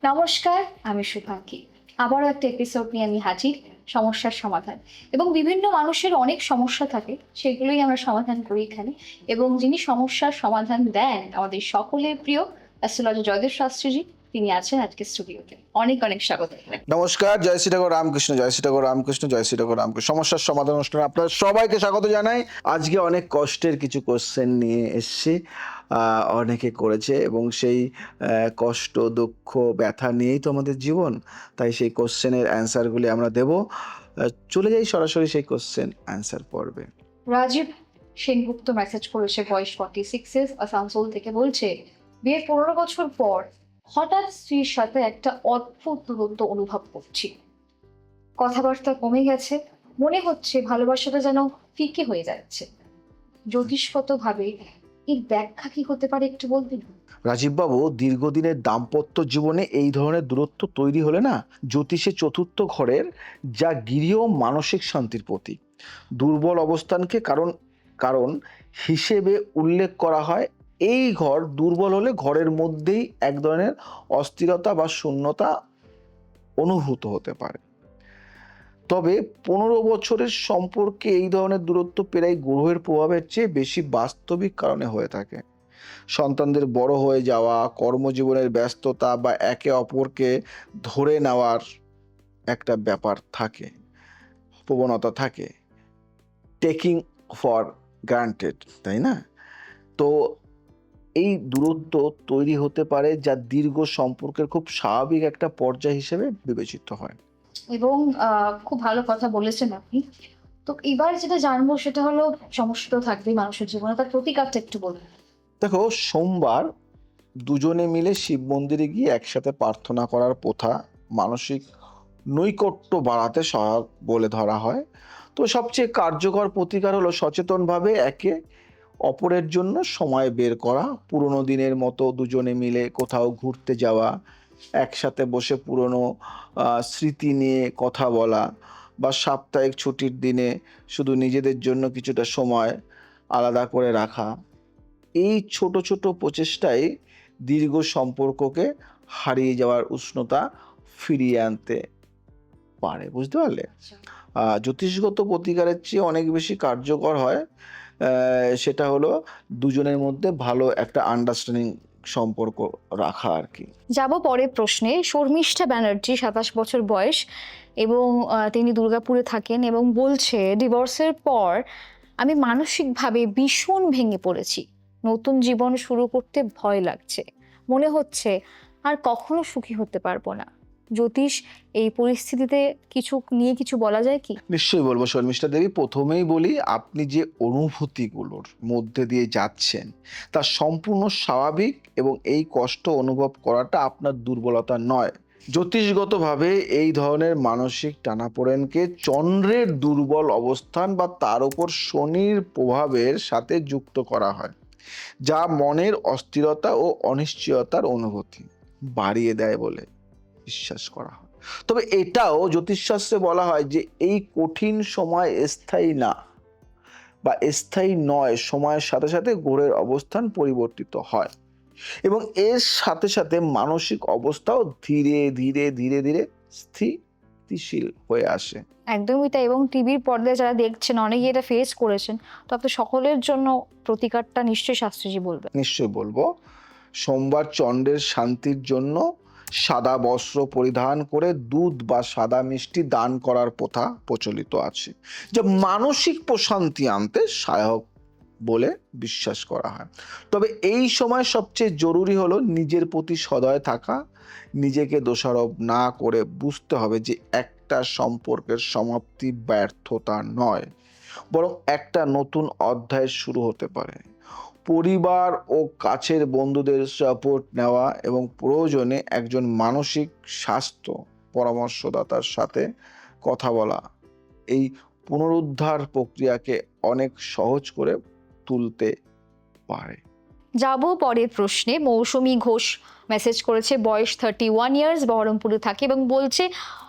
নমস্কার, আমি শুভাঙ্গী। আবারও একটা এপিসোড নিয়ে আমি হাজির, সমস্যার সমাধান। এবং বিভিন্ন মানুষের অনেক সমস্যা থাকে, সেগুলোই আমরা সমাধান করি এখানে। এবং যিনি সমস্যার সমাধান দেন, আমাদের সকলের প্রিয় অ্যাস্ট্রোলজার জয়দেব শাস্ত্রীজি, তিনি আছেন আজকে স্টুডিওতে। অনেক অনেক স্বাগত। নমস্কার, জয় শ্রী ঠাকুর রামকৃষ্ণ, জয় শ্রী ঠাকুর রামকৃষ্ণ, জয় শ্রী ঠাকুর রামকৃষ্ণ। সমস্যার সমাধান অনুষ্ঠানে আপনাদের সবাইকে স্বাগত জানাই। আজকে অনেক কষ্টের কিছু কোশ্চেন নিয়ে এসেছি, অনেকে করেছে এবং সেই কষ্ট, দুঃখ, ব্যথা নিয়েই তো আমাদের জীবন। তাই সেই কোশ্চেনের অ্যান্সারগুলি আমরা দেব। চলে যাই সরাসরি সেই কোশ্চেন অ্যান্সার পর্বে। রাজীব সেনগুপ্ত মেসেজ করেছে, বয়স 46, আসানসোল থেকে। বলছে, বিয়ের 15 বছর পর হঠাৎ স্ত্রীর সাথে একটা অদ্ভুত দূরত্ব অনুভব করছি। কথাবার্তা কমে গেছে, মনে হচ্ছে ভালোবাসাটা যেন ফিকে হয়ে যাচ্ছে। জ্যোতিষগতভাবে এর ব্যাখ্যা কি হতে পারে, একটু বলবেন? রাজীববাবু, দীর্ঘদিনের দাম্পত্য জীবনে এই ধরনের দূরত্ব তৈরি হলে না, জ্যোতিষে চতুর্থ ঘরের, যা গৃহ মানসিক শান্তির প্রতীক, দুর্বল অবস্থানকে কারণ কারণ হিসেবে উল্লেখ করা হয়। এই ঘর দুর্বল হলে ঘরের মধ্যেই এক ধরনের অস্থিরতা বা শূন্যতা অনুভূত হতে পারে। তবে 15 বছরের সম্পর্কে এই ধরনের দূরত্ব প্রায় গ্রহের প্রভাবের চেয়ে বেশি বাস্তবিক কারণে হয়ে থাকে। সন্তানদের বড় হয়ে যাওয়া, কর্মজীবনের ব্যস্ততা বা একে অপরকে ধরে নেওয়ার একটা ব্যাপার থাকে, প্রবণতা থাকে, টেকিং ফর গ্রান্টেড, তাই না? তো এই দূরত্ব তৈরি হতে পারে, যা দীর্ঘ সম্পর্কের খুব স্বাভাবিক একটা পর্যায় হিসেবে বিবেচিত হয়। এবং খুব ভালো কথা বলেছেন আপনি। তো এবার যেটা জানবো সেটা হলো, সমস্যা তো থাকবেই মানুষের জীবনে, তার প্রতিকারটা একটু বলবেন? দেখো, সোমবার দুজনে মিলে শিব মন্দিরে গিয়ে একসাথে প্রার্থনা করার প্রথা মানসিক নৈকট্য বাড়াতে সহায়ক বলে ধরা হয়। তো সবচেয়ে কার্যকর প্রতিকার হলো সচেতনভাবে একে অপরের জন্য সময় বের করা। পুরোনো দিনের মতো দুজনে মিলে কোথাও ঘুরতে যাওয়া, একসাথে বসে পুরনো স্মৃতি নিয়ে কথা বলা, বা সাপ্তাহিক ছুটির দিনে শুধু নিজেদের জন্য কিছুটা সময় আলাদা করে রাখা। এই ছোট ছোট প্রচেষ্টাই দীর্ঘ সম্পর্ককে হারিয়ে যাওয়ার উষ্ণতা ফিরিয়ে আনতে পারে, বুঝতে পারলে? আচ্ছা। জ্যোতিষগত প্রতিকারের চেয়ে অনেক বেশি কার্যকর হয়। সেটা হলো দুজনের মধ্যে ভালো একটা আন্ডারস্ট্যান্ডিং সম্পর্ক রাখা আর কি। যাব পরের প্রশ্নে। শর্মিষ্ঠা ব্যানার্জি, 27 বছর বয়স, এবং তিনি দুর্গাপুরে থাকেন এবং বলছে, ডিভোর্সের পর আমি মানসিকভাবে ভীষণ ভেঙে পড়েছি। নতুন জীবন শুরু করতে ভয় লাগছে, মনে হচ্ছে আর কখনো সুখী হতে পারবো না। জ্যোতিষ, এই পরিস্থিতিতে কিছু বলা যায় কি? নিশ্চয়ই বলবো শর্মিষ্ঠা দেবী। প্রথমেই বলি, আপনি যে অনুভূতিগুলোর মধ্যে দিয়ে যাচ্ছেন তা সম্পূর্ণ স্বাভাবিক, এবং এই কষ্ট অনুভব করাটা আপনার দুর্বলতা নয়। জ্যোতিষগতভাবে এই ধরনের মানসিক টানাপোড়েনকে চন্দ্রের দুর্বল অবস্থান বা তার উপর শনির প্রভাবের সাথে যুক্ত করা হয়, যা মনের অস্থিরতা ও অনিশ্চয়তার অনুভূতি বাড়িয়ে দেয় বলে বিশ্বাস করা হয়। তবে এটাও জ্যোতিষশাস্ত্রে বলা হয় যে এই কঠিন সময় স্থায়ী না বা স্থায়ী নয়। সময়ের সাথে সাথে গ্রহের অবস্থান পরিবর্তিত হয় এবং এর সাথে সাথে মানসিক অবস্থাও ধীরে ধীরে ধীরে ধীরে স্থিতিশীল হয়ে আসে। একদমই তাই। এবং টিভির পর্দায় যারা দেখছেন, অনেকেই এটা ফেস করেছেন। তো আপনি সকলের জন্য প্রতিকারটা নিশ্চয়ই শাস্ত্রীজি বলবেন। নিশ্চয় বলবো। সোমবার চন্দ্রের শান্তির জন্য সাদা বস্ত্র পরিধান করে দুধ বা সাদা মিষ্টি দান করার প্রথা প্রচলিত আছে, যা মানসিক প্রশান্তি আনতে সহায়ক বলে বিশ্বাস করা হয়। তবে এই সময় সবচেয়ে জরুরি হলো নিজের প্রতি সদয় থাকা। নিজেকে দোষারোপ না করে বুঝতে হবে যে একটা সম্পর্কের সমাপ্তি ব্যর্থতা নয়, বরং একটা নতুন অধ্যায় শুরু হতে পারে। পরিবার ও কাছের বন্ধুদের সাপোর্ট নেওয়া এবং প্রয়োজনে একজন মানসিক স্বাস্থ্য পরামর্শদাতার সাথে কথা বলা এই পুনরুদ্ধার প্রক্রিয়াকে অনেক সহজ করে তুলতে পারে। যাব পরের প্রশ্নে। মৌসুমী ঘোষ মেসেজ করেছে, বয়স 31 ইয়ার্স, বহরমপুরে থাকে এবং বলছে,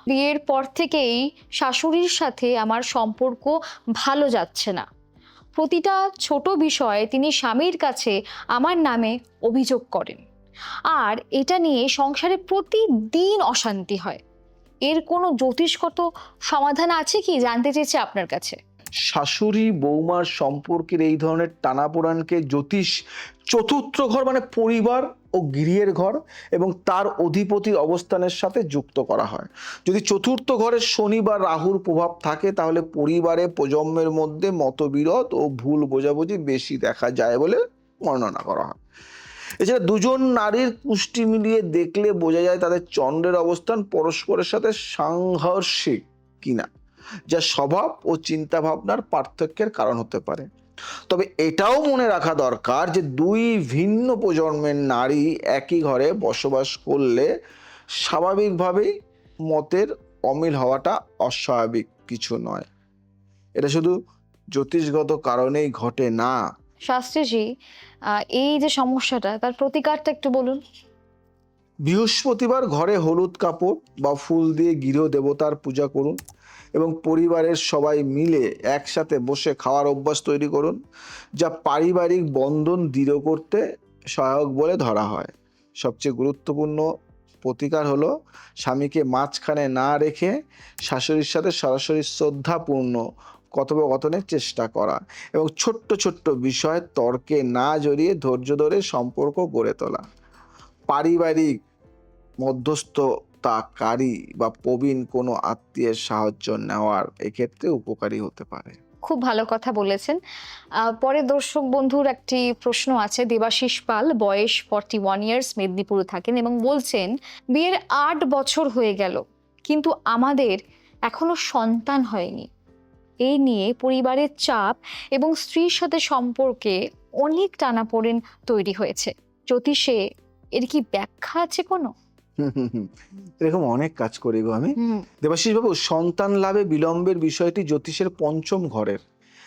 বিয়ের পর থেকেই শাশুড়ির সাথে আমার সম্পর্ক ভালো যাচ্ছে না। প্রতিটা ছোট বিষয়ে তিনি স্বামীর কাছে আমার নামে অভিযোগ করেন। আর এটা নিয়ে সংসারে প্রতিদিন অশান্তি হয়। এর কোনো জ্যোতিষগত সমাধান আছে কি, জানতে চেয়েছে আপনার কাছে। শাশুড়ি বৌমার সম্পর্কের এই ধরনের টানাপোড়ানকে জ্যোতিষ চতুর্থ ঘর মানে পরিবার ও গৃহের ঘর এবং তার অধিপতির অবস্থানের সাথে যুক্ত করা হয়। যদি চতুর্থ ঘরে শনি বা রাহুর প্রভাব থাকে তাহলে পরিবারে প্রজন্মের মধ্যে মতবিরোধ ও ভুল বোঝাবুঝি বেশি দেখা যায় বলে বর্ণনা করা হয়। এছাড়া দুজন নারীর পুষ্টি মিলিয়ে দেখলে বোঝা যায় তাদের চন্দ্রের অবস্থান পরস্পরের সাথে সাংঘর্ষিক কিনা, যা স্বভাব ও চিন্তা ভাবনার পার্থক্যের কারণ হতে পারে। তবে এটাও মনে রাখা দরকার যে দুই ভিন্ন প্রজন্মের নারী একই ঘরে বসবাস করলে স্বাভাবিকভাবেই মতের অমিল হওয়াটা অস্বাভাবিক কিছু নয়। এটা শুধু জ্যোতিষগত কারণেই ঘটে না। শাস্ত্রীজি, এই যে সমস্যাটা, তার প্রতিকারটা একটু বলুন। বৃহস্পতিবার ঘরে হলুদ কাপড় বা ফুল দিয়ে গৃহ দেবতার পূজা করুন এবং পরিবারের সবাই মিলে একসাথে বসে খাওয়ার অভ্যাস তৈরি করুন, যা পারিবারিক বন্ধন দৃঢ় করতে সহায়ক বলে ধরা হয়। সবচেয়ে গুরুত্বপূর্ণ প্রতিকার হলো স্বামীকে মাঝখানে না রেখে শাশুড়ির সাথে সরাসরি শ্রদ্ধাপূর্ণ কথোপকথনের চেষ্টা করা এবং ছোট্ট ছোট্ট বিষয় তর্কে না জড়িয়ে ধৈর্য ধরে সম্পর্ক গড়ে তোলা। পারিবারিক মধ্যস্থতাকারী বা প্রবীণ কোনো আত্মীয়ের সাহায্য নেওয়ার এক্ষেত্রে উপকারী হতে পারে। খুব ভালো কথা বলেছেন। পরে দর্শক বন্ধুর একটি প্রশ্ন আছে। দেবাশিস পাল, বয়স 41 ইয়ার্স, মেদিনীপুরে থাকেন এবং বলছেন, বিয়ের 8 বছর হয়ে গেল কিন্তু আমাদের এখনো সন্তান হয়নি। এই নিয়ে পরিবারের চাপ এবং স্ত্রীর সাথে সম্পর্কে অনেক টানাপোড়েন তৈরি হয়েছে। জ্যোতিষে এর কি ব্যাখ্যা আছে কোনো? এরকম অনেক কাজ করি গো আমি। দেবাশিস বাবু, সন্তান লাভে বিলম্বের বিষয়টি জ্যোতিষের পঞ্চম ঘরের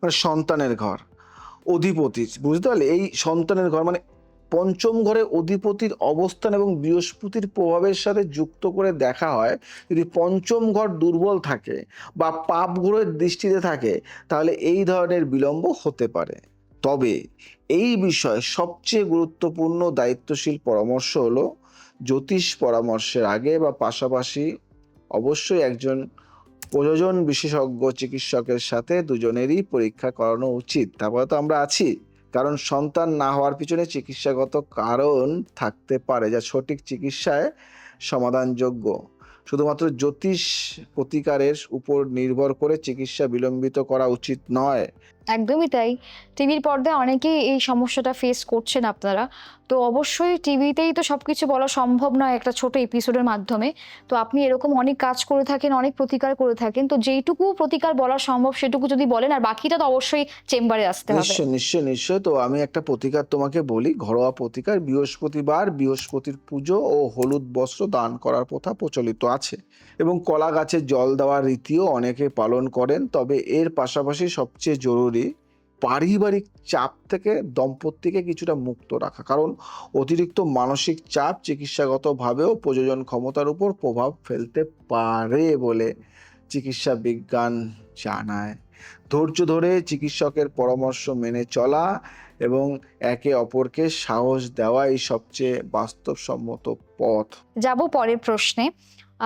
মানে সন্তানের ঘর অধিপতি, বুঝতে পারলে? এই সন্তানের ঘর মানে পঞ্চম ঘরে অধিপতির অবস্থান এবং বৃহস্পতির প্রভাবের সাথে যুক্ত করে দেখা হয়। যদি পঞ্চম ঘর দুর্বল থাকে বা পাপ গ্রহের দৃষ্টিতে থাকে তাহলে এই ধরনের বিলম্ব হতে পারে। তবে এই বিষয়ে সবচেয়ে গুরুত্বপূর্ণ দায়িত্বশীল পরামর্শ হলো জ্যোতিষ পরামর্শের আগে বা পাশাপাশি অবশ্যই একজন প্রয়োজন বিশেষজ্ঞ চিকিৎসকের সাথে দুজনেরই পরীক্ষা করানো উচিত। তারপরে তো আমরা আছি। কারণ সন্তান না হওয়ার পিছনে চিকিৎসাগত কারণ থাকতে পারে যা সঠিক চিকিৎসায় সমাধানযোগ্য। শুধুমাত্র জ্যোতিষ প্রতিকারের উপর নির্ভর করে চিকিৎসা বিলম্বিত করা উচিত নয়। একদমই তাই। টিভির পর্দায় অনেকেই এই সমস্যাটা ফেস করছেন আপনারা। তো অবশ্যই টিভিতেই তো সবকিছু বলা সম্ভব নয় একটা ছোট এপিসোডের মাধ্যমে। তো আপনি এরকম অনেক কাজ করে থাকেন, অনেক প্রতিকার করে থাকেন। তো যেইটুকু প্রতিকার বলা সম্ভব সেটুকু যদি বলেন, আর বাকিটা তো অবশ্যই চেম্বারে আসতে হবে। নিশ্চয় নিশ্চয় নিশ্চয়। তো আমি একটা প্রতিকার তোমাকে বলি, ঘরোয়া প্রতিকার। বৃহস্পতিবার বৃহস্পতির পুজো ও হলুদ বস্ত্র দান করার প্রথা প্রচলিত আছে এবং কলা গাছে জল দেওয়ার রীতিও অনেকে পালন করেন। তবে এর পাশাপাশি সবচেয়ে জরুরি পারিবারিক চাপ থেকে দম্পতিকে কিছুটা মুক্ত রাখা, কারণ অতিরিক্ত মানসিক চাপ চিকিৎসাগতভাবেও প্রযোজন ক্ষমতার উপর প্রভাব ফেলতে পারে বলে চিকিৎসা বিজ্ঞান জানায়। ধৈর্য ধরে চিকিৎসকের পরামর্শ মেনে চলা এবং একে অপরকে সাহস দেওয়াই সবচেয়ে বাস্তবসম্মত পথ। যাব পরের প্রশ্নে।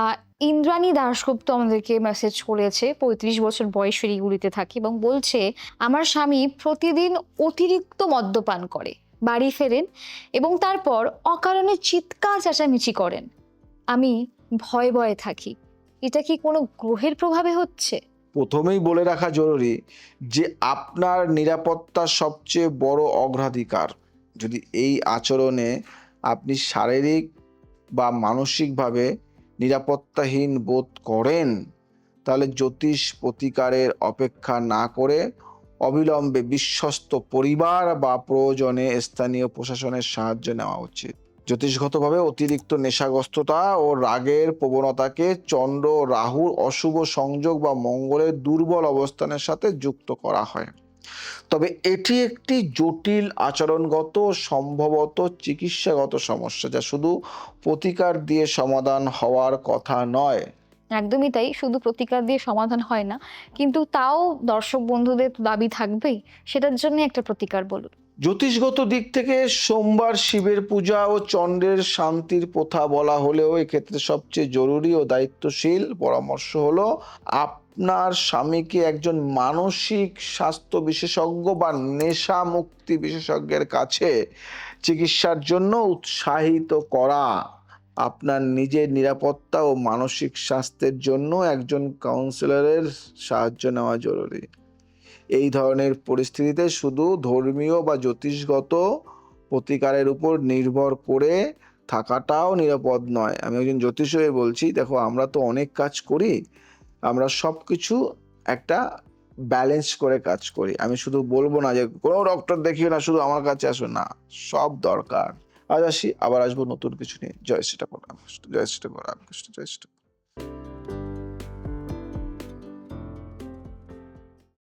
আহ, ইন্দ্রাণী দাশগুপ্ত আমাদেরকে মেসেজ করেছে। 35 বছর বয়স, শিলিগুড়িতে থাকে এবং বলছে, আমার স্বামী প্রতিদিন অতিরিক্ত মদ্যপান করে, বাড়ি ফেরেন এবং তারপর অকারণে চিৎকার চেঁচামেচি করেন। আমি ভয়ে ভয়ে থাকি। এটা কি কোনো গ্রহের প্রভাবে হচ্ছে? প্রথমেই বলে রাখা জরুরি যে আপনার নিরাপত্তা সবচেয়ে বড় অগ্রাধিকার। যদি এই আচরণে আপনি শারীরিক বা মানসিকভাবে নিরাপত্তাহীন বোধ করেন তাহলে জ্যোতিষ প্রতিকারের অপেক্ষা না করে অবিলম্বে বিশ্বস্ত পরিবার বা প্রয়োজনে স্থানীয় প্রশাসনের সাহায্য নেওয়া উচিত। জ্যোতিষগতভাবে অতিরিক্ত নেশাগ্রস্ততা ও রাগের প্রবণতাকে চন্দ্র রাহুর অশুভ সংযোগ বা মঙ্গলের দুর্বল অবস্থানের সাথে যুক্ত করা হয়। তবে এটি একটি জটিল আচরণগত সম্ভবত চিকিৎসাগত সমস্যা যা শুধু প্রতিকার দিয়ে সমাধান হওয়ার কথা নয়। একদমই তাই, শুধু প্রতিকার দিয়ে সমাধান হয় না, কিন্তু তাও দর্শক বন্ধুদের দাবি থাকবেই, সেটার জন্য একটা প্রতিকার বলুন। জ্যোতিষগত দিক থেকে সোমবার শিবের পূজা ও চন্দ্রের শান্তির প্রথা বলা হলেও এক্ষেত্রে সবচেয়ে জরুরি ও দায়িত্বশীল পরামর্শ হলো আপনার স্বামীকে একজন মানসিক স্বাস্থ্য বিশেষজ্ঞ বা নেশা মুক্তি বিশেষজ্ঞের কাছে চিকিৎসার জন্য উৎসাহিত করা। আপনার নিজের নিরাপত্তা ও মানসিক স্বাস্থ্যের জন্য একজন কাউন্সিলরের সাহায্য নেওয়া জরুরি। এই ধরনের পরিস্থিতিতে শুধু ধর্মীয় বা জ্যোতিষগত প্রতিকারের উপর নির্ভর করে থাকাটাও নিরাপদ নয়। আমি একজন জ্যোতিষ হয়ে বলছি, দেখো আমরা তো অনেক কাজ করি, আমরা সব কিছু একটা ব্যালেন্স করে কাজ করি। আমি শুধু বলবো না যে কোনো ডক্টর দেখিও না, শুধু আমার কাছে আসো, না, সব দরকার। আজ আসি, আবার আসবো নতুন কিছু নিয়ে। জয় শ্রী ঠাকুর রামকৃষ্ণ, জয় শ্রী ঠাকুর রামকৃষ্ণ, জয় শ্রী ঠাকুর।